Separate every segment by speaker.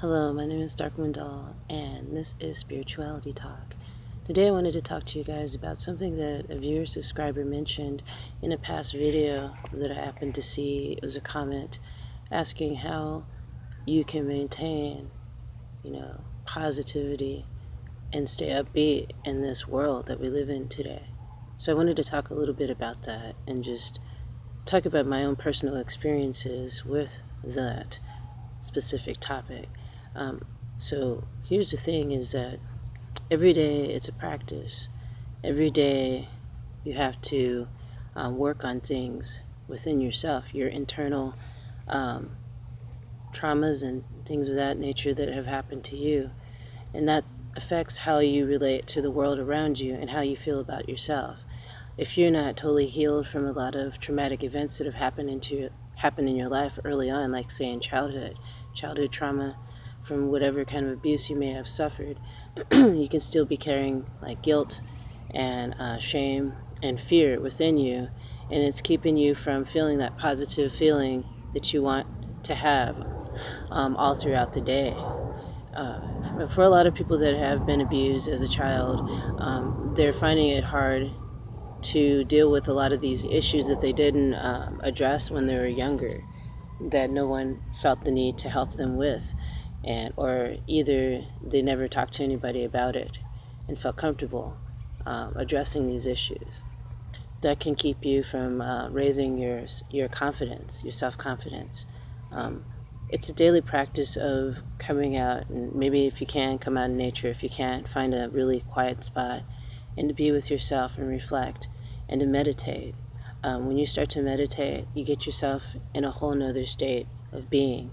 Speaker 1: Hello, my name is Dark Doll, and this is Spirituality Talk. Today I wanted to talk to you guys about something that a viewer subscriber mentioned in a past video that I happened to see. It was a comment asking how you can maintain, positivity and stay upbeat in this world that we live in today. So I wanted to talk a little bit about that and just talk about my own personal experiences with that specific topic. So here's the thing is that every day it's a practice. Every day you have to work on things within yourself, your internal traumas and things of that nature that have happened to you. And that affects how you relate to the world around you and how you feel about yourself. If you're not totally healed from a lot of traumatic events that have happened in your life early on, like say in childhood trauma, from whatever kind of abuse you may have suffered, you can still be carrying like guilt and shame and fear within you, and it's keeping you from feeling that positive feeling that you want to have all throughout the day. For a lot of people that have been abused as a child, they're finding it hard to deal with a lot of these issues that they didn't address when they were younger, that no one felt the need to help them with, or either they never talked to anybody about it and felt comfortable addressing these issues. That can keep you from raising your confidence, your self-confidence. It's a daily practice of coming out, and maybe if you can, come out in nature. If you can't, find a really quiet spot and to be with yourself and reflect and to meditate. When you start to meditate, you get yourself in a whole nother state of being,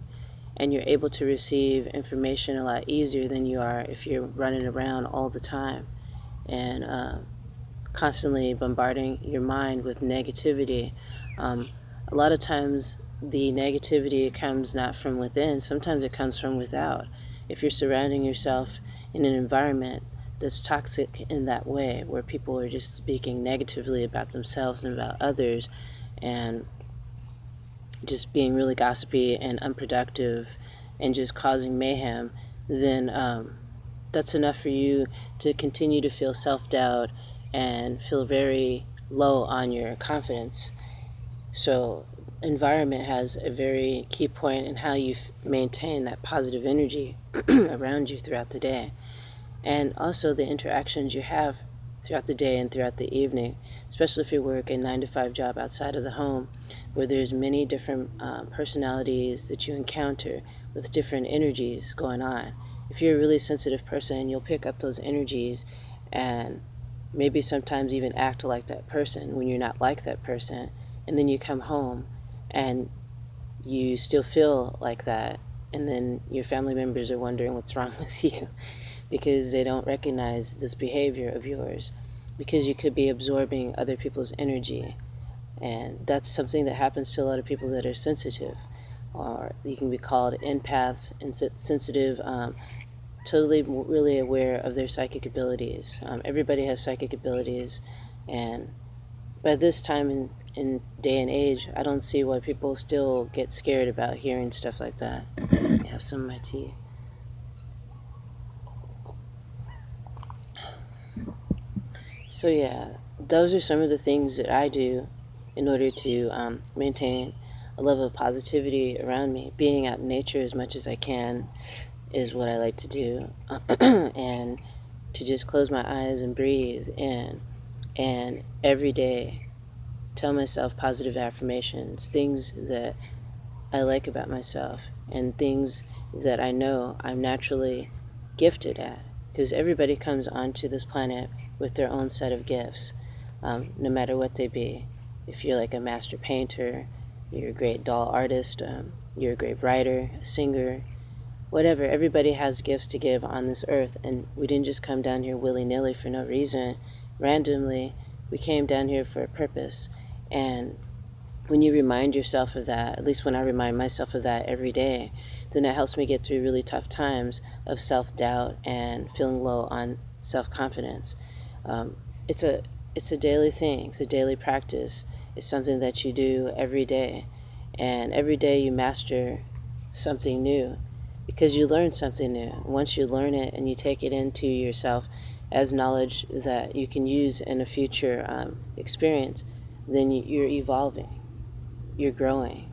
Speaker 1: and you're able to receive information a lot easier than you are if you're running around all the time and constantly bombarding your mind with negativity. A lot of times the negativity comes not from within, sometimes it comes from without. If you're surrounding yourself in an environment that's toxic in that way, where people are just speaking negatively about themselves and about others, and just being really gossipy and unproductive and just causing mayhem, then that's enough for you to continue to feel self-doubt and feel very low on your confidence. So environment has a very key point in how you maintain that positive energy around you throughout the day, and also the interactions you have throughout the day and throughout the evening, especially if you work a 9-to-5 job outside of the home, where there's many different personalities that you encounter with different energies going on. If you're a really sensitive person, you'll pick up those energies and maybe sometimes even act like that person when you're not like that person, and then you come home and you still feel like that, and then your family members are wondering what's wrong with you because they don't recognize this behavior of yours, because you could be absorbing other people's energy. And that's something that happens to a lot of people that are sensitive, or you can be called empaths and sensitive, totally really aware of their psychic abilities. Everybody has psychic abilities, and by this time in day and age, I don't see why people still get scared about hearing stuff like that. I have some of my tea. So yeah, those are some of the things that I do in order to maintain a level of positivity around me. Being out in nature as much as I can is what I like to do, and to just close my eyes and breathe in, and every day tell myself positive affirmations, things that I like about myself, and things that I know I'm naturally gifted at, because everybody comes onto this planet with their own set of gifts, no matter what they be. If you're like a master painter, you're a great doll artist, you're a great writer, a singer, whatever. Everybody has gifts to give on this earth, and we didn't just come down here willy-nilly for no reason, randomly. We came down here for a purpose, and when you remind yourself of that, at least when I remind myself of that every day, then it helps me get through really tough times of self-doubt and feeling low on self-confidence. It's a daily thing. It's a daily practice. It's something that you do every day, and every day you master something new. because you learn something new. Once you learn it and you take it into yourself as knowledge that you can use in a future experience, then you're evolving, you're growing,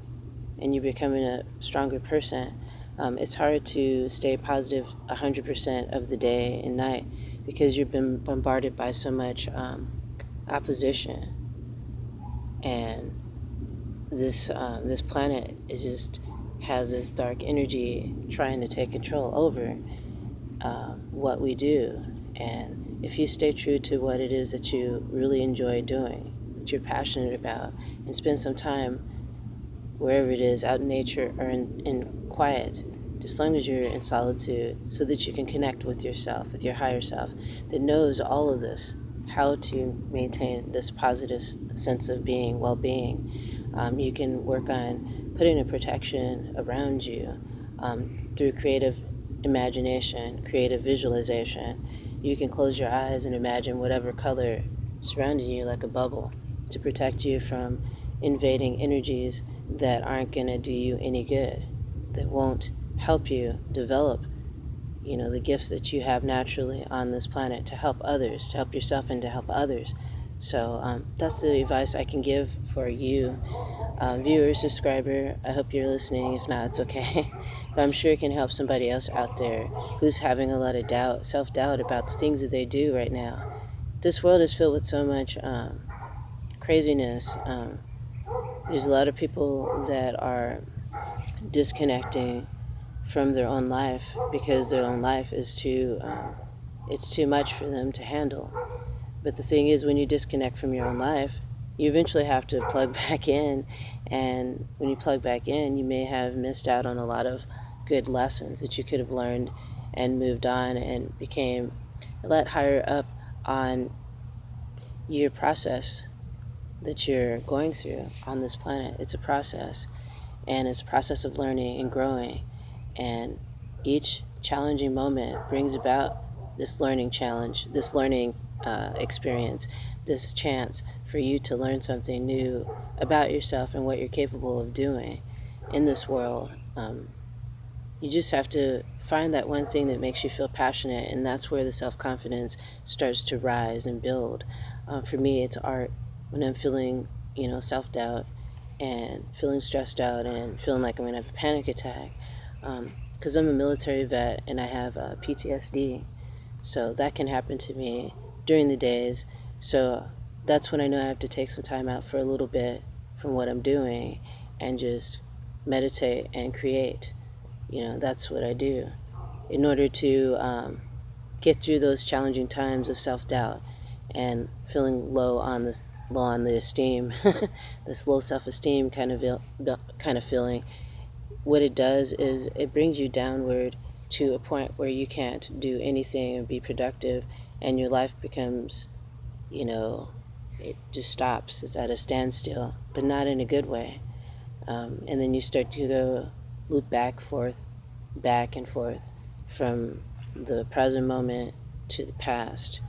Speaker 1: and you're becoming a stronger person. It's hard to stay positive 100% of the day and night because you've been bombarded by so much opposition, and this planet is just has this dark energy trying to take control over what we do. And if you stay true to what it is that you really enjoy doing, that you're passionate about, and spend some time wherever it is, out in nature or in quiet, as long as you're in solitude, so that you can connect with yourself, with your higher self, that knows all of this, how to maintain this positive sense of being, well-being. You can work on putting a protection around you through creative imagination, creative visualization. You can close your eyes and imagine whatever color surrounding you like a bubble to protect you from invading energies that aren't going to do you any good, that won't help you develop, the gifts that you have naturally on this planet to help others, to help yourself and to help others. So that's the advice I can give for you, viewer, subscriber. I hope you're listening. If not, it's okay. But I'm sure it can help somebody else out there who's having a lot of doubt, self-doubt about the things that they do right now. This world is filled with so much craziness. There's a lot of people that are disconnecting from their own life because their own life is it's too much for them to handle. But the thing is, when you disconnect from your own life, you eventually have to plug back in, and when you plug back in, you may have missed out on a lot of good lessons that you could have learned and moved on and became a lot higher up on your process that you're going through on this planet. It's a process, and it's a process of learning and growing, and each challenging moment brings about this learning challenge, this learning experience, this chance for you to learn something new about yourself and what you're capable of doing in this world. You just have to find that one thing that makes you feel passionate, and that's where the self-confidence starts to rise and build. For me, it's art. When I'm feeling, self-doubt and feeling stressed out and feeling like I'm going to have a panic attack, because I'm a military vet and I have PTSD, so that can happen to me during the days. So that's when I know I have to take some time out for a little bit from what I'm doing and just meditate and create. That's what I do in order to get through those challenging times of self-doubt and feeling low on the esteem, this low self-esteem kind of feeling. What it does is it brings you downward to a point where you can't do anything and be productive, and your life becomes, it just stops. It's at a standstill, but not in a good way. And then you start to go loop back and forth from the present moment to the past,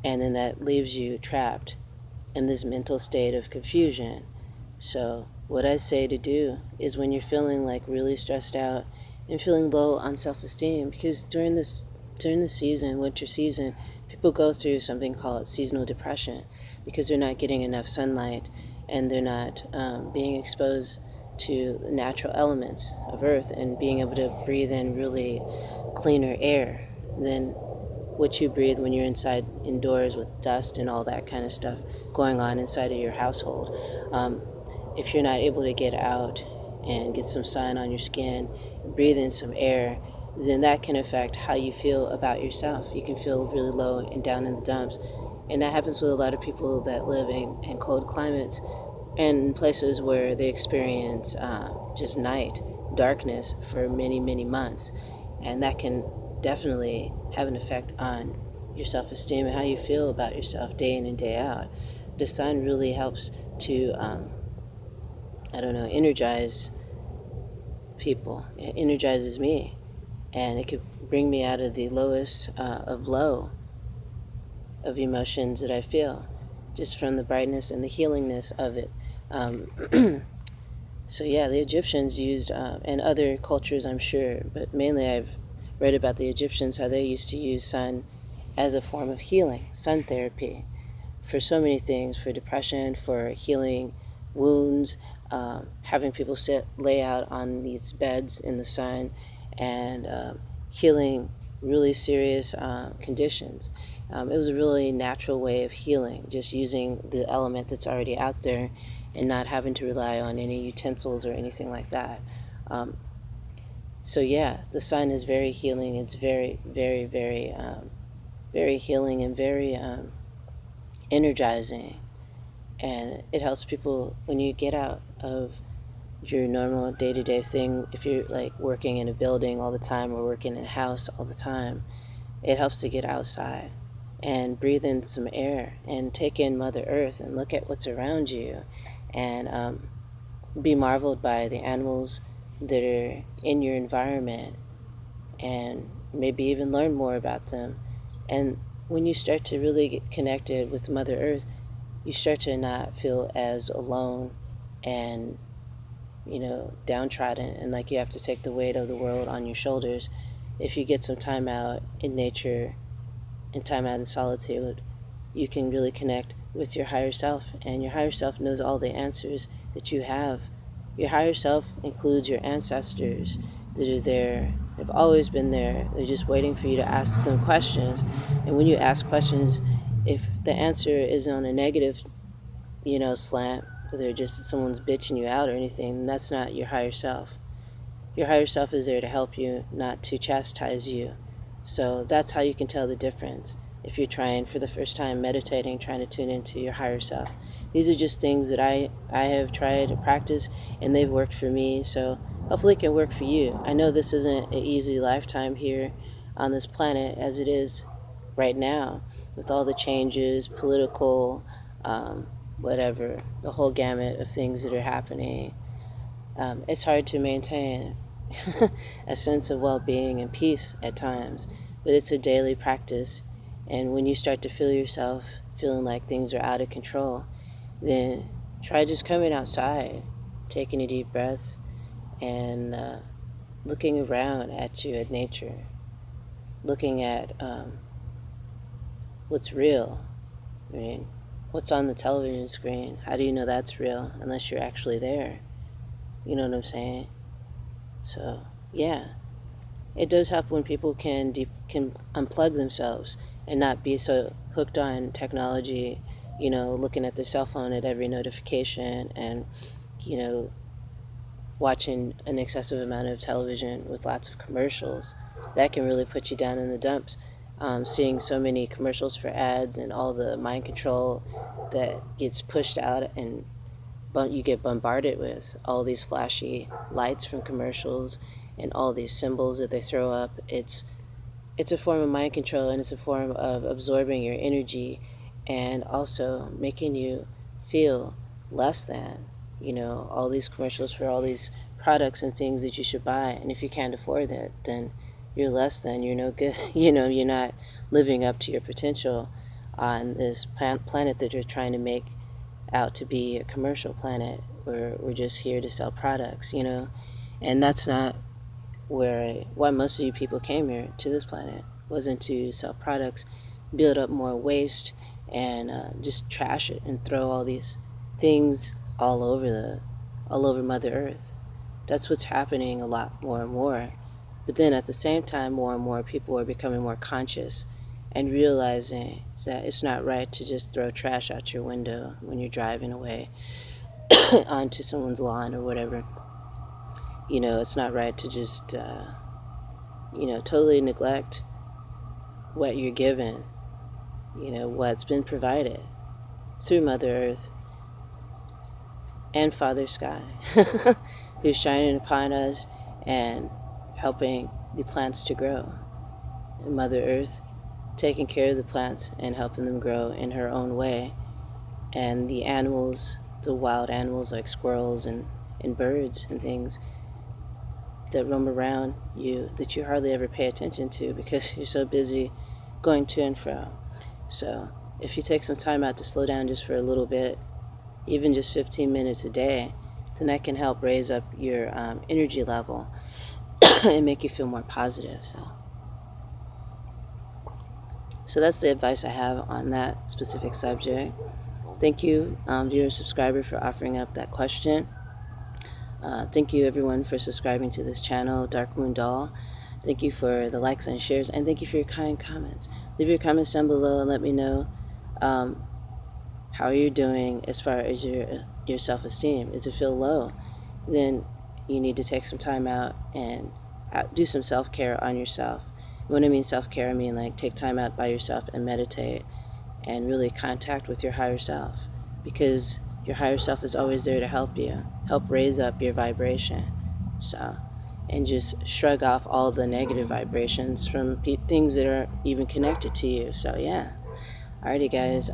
Speaker 1: and then that leaves you trapped in this mental state of confusion. So what I say to do is, when you're feeling like really stressed out and feeling low on self-esteem, because during the season, winter season, people go through something called seasonal depression because they're not getting enough sunlight and they're not being exposed to the natural elements of earth and being able to breathe in really cleaner air than what you breathe when you're indoors with dust and all that kind of stuff going on inside of your household. If you're not able to get out and get some sun on your skin, breathe in some air, then that can affect how you feel about yourself. You can feel really low and down in the dumps. And that happens with a lot of people that live in cold climates and places where they experience just night, darkness for many, many months. And that can definitely have an effect on your self-esteem and how you feel about yourself day in and day out. The sun really helps to, energize people. It energizes me, and it could bring me out of the lowest of low of emotions that I feel, just from the brightness and the healingness of it. So yeah, the Egyptians used, and other cultures I'm sure, but mainly I've read about the Egyptians, how they used to use sun as a form of healing, sun therapy, for so many things, for depression, for healing wounds, having people lay out on these beds in the sun, and healing really serious conditions. It was a really natural way of healing, just using the element that's already out there and not having to rely on any utensils or anything like that. Um, so yeah, the sun is very healing. It's very, very, very, very healing and very energizing, and it helps people when you get out of your normal day-to-day thing. If you're like working in a building all the time or working in a house all the time, it helps to get outside and breathe in some air and take in Mother Earth and look at what's around you, and be marveled by the animals that are in your environment, and maybe even learn more about them. And when you start to really get connected with Mother Earth, you start to not feel as alone and, downtrodden, and like you have to take the weight of the world on your shoulders. If you get some time out in nature and time out in solitude, you can really connect with your higher self, and your higher self knows all the answers that you have. Your higher self includes your ancestors that are there, have always been there. They're just waiting for you to ask them questions. And when you ask questions, if the answer is on a negative, slant, whether just someone's bitching you out or anything, then that's not your higher self. Your higher self is there to help you, not to chastise you. So that's how you can tell the difference if you're trying for the first time meditating, trying to tune into your higher self. These are just things that I have tried to practice, and they've worked for me. So hopefully it can work for you. I know this isn't an easy lifetime here on this planet as it is right now, with all the changes, political, whatever, the whole gamut of things that are happening. It's hard to maintain a sense of well-being and peace at times, but it's a daily practice. And when you start to feel yourself feeling like things are out of control, then try just coming outside, taking a deep breath, and looking around at you, at nature, looking at what's real. I mean, what's on the television screen? How do you know that's real unless you're actually there? You know what I'm saying? So, yeah. It does help when people can unplug themselves and not be so hooked on technology, looking at their cell phone at every notification, and, you know, watching an excessive amount of television with lots of commercials. That can really put you down in the dumps. Seeing so many commercials for ads and all the mind control that gets pushed out, and you get bombarded with all these flashy lights from commercials and all these symbols that they throw up. It's a form of mind control, and it's a form of absorbing your energy and also making you feel less than. All these commercials for all these products and things that you should buy, and if you can't afford it, then you're less than, you're no good. You're not living up to your potential on this planet that you're trying to make out to be a commercial planet where we're just here to sell products, and that's not why most of you people came here to this planet. Wasn't to sell products, build up more waste, and just trash it and throw all these things all over Mother Earth. That's what's happening a lot more and more. But then at the same time, more and more people are becoming more conscious and realizing that it's not right to just throw trash out your window when you're driving away onto someone's lawn or whatever. It's not right to just, totally neglect what you're given, what's been provided through Mother Earth and Father Sky, who's shining upon us and helping the plants to grow. And Mother Earth taking care of the plants and helping them grow in her own way. And the animals, the wild animals like squirrels and birds and things that roam around you that you hardly ever pay attention to because you're so busy going to and fro. So if you take some time out to slow down just for a little bit, even just 15 minutes a day, then that can help raise up your energy level and make you feel more positive. So that's the advice I have on that specific subject. Thank you, viewer subscriber, for offering up that question. Thank you, everyone, for subscribing to this channel, Dark Moon Doll. Thank you for the likes and shares, and thank you for your kind comments. Leave your comments down below and let me know how you're doing as far as your self-esteem. Does it feel low? Then you need to take some time out and do some self-care on yourself. When I mean self-care, I mean like take time out by yourself and meditate and really contact with your higher self, because your higher self is always there to help you, help raise up your vibration. So, and just shrug off all the negative vibrations from things that are even connected to you. So yeah. Alrighty, guys.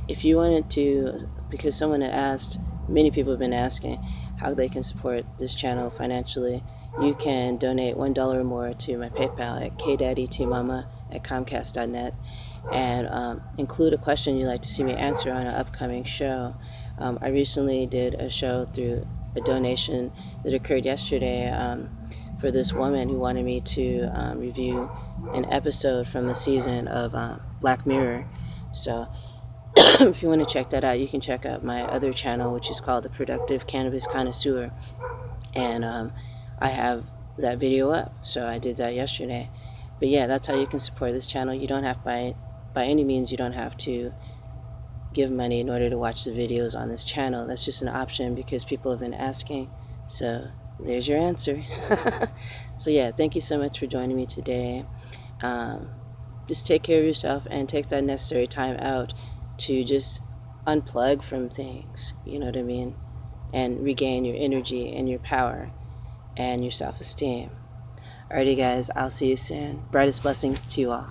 Speaker 1: If you wanted to, because someone had asked, many people have been asking how they can support this channel financially, you can donate $1 or more to my PayPal at kdaddytmama@comcast.net and include a question you'd like to see me answer on an upcoming show. I recently did a show through a donation that occurred yesterday for this woman who wanted me to review an episode from a season of Black Mirror. So if you want to check that out, you can check out my other channel, which is called The Productive Cannabis Connoisseur. And I have that video up, so I did that yesterday. But yeah, that's how you can support this channel. You don't have, by any means, you don't have to give money in order to watch the videos on this channel. That's just an option because people have been asking. So there's your answer. So yeah, thank you so much for joining me today. Just take care of yourself and take that necessary time out to just unplug from things, you know what I mean, and regain your energy and your power and your self-esteem. Alrighty, guys, I'll see you soon. Brightest blessings to you all.